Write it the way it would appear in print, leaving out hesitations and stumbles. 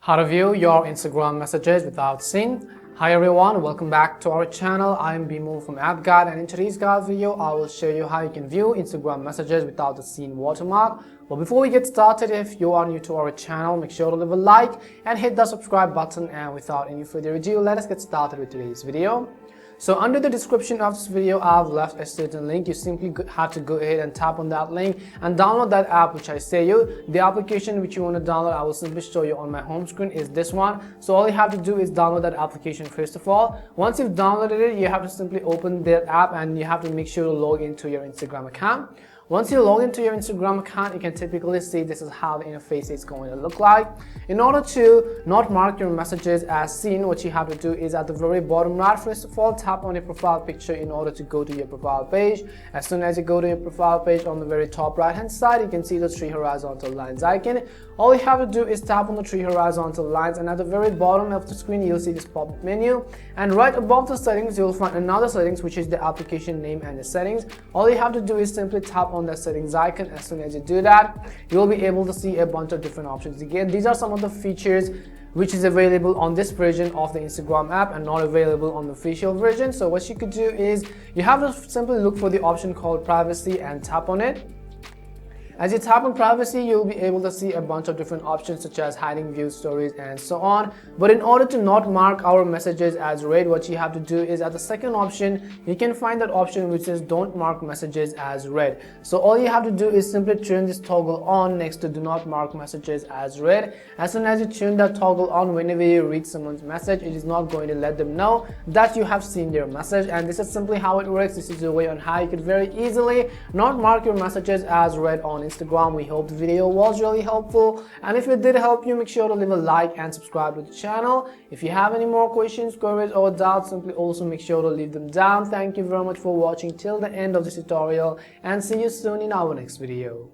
How to view your Instagram messages without seen. Hi everyone, welcome back to our channel. I am Bimul from App Guide, and in today's guide video I will show you how you can view Instagram messages without the seen watermark. But before we get started, if you are new to our channel, make sure to leave a like and hit the subscribe button. And without any further ado, let us get started with today's video. So under the description of this video, I've left a certain link. You simply have to go ahead and tap on that link and download that app which I say you. The application which you want to download, I will simply show you on my home screen, is this one. So all you have to do is download that application first of all. Once you've downloaded it, you have to simply open that app and you have to make sure to log into your Instagram account. Once you log into your Instagram account, you can typically see this is how the interface is going to look like. In order to not mark your messages as seen, what you have to do is at the very bottom right, first of all, tap on your profile picture in order to go to your profile page. As soon as you go to your profile page, on the very top right hand side, you can see the three horizontal lines icon. All you have to do is tap on the three horizontal lines, and at the very bottom of the screen, you'll see this pop-up menu. And right above the settings, you'll find another settings, which is the application name and the settings. All you have to do is simply tap on the settings icon. As soon as you do that, you'll be able to see a bunch of different options. Again, these are some of the features which is available on this version of the Instagram app and not available on the official version. So what you could do is you have to simply look for the option called privacy and tap on it. As you tap on privacy, you'll be able to see a bunch of different options such as hiding view stories and so on. But in order to not mark our messages as read, what you have to do is at the second option, you can find that option which says don't mark messages as read. So all you have to do is simply turn this toggle on next to do not mark messages as read. As soon as you turn that toggle on, whenever you read someone's message, it is not going to let them know that you have seen their message. And this is simply how it works. This is a way on how you could very easily not mark your messages as read on Instagram. We hope the video was really helpful, and if it did help you, make sure to leave a like and subscribe to the channel. If you have any more questions, queries or doubts, simply also make sure to leave them down. Thank you very much for watching till the end of this tutorial, and see you soon in our next video.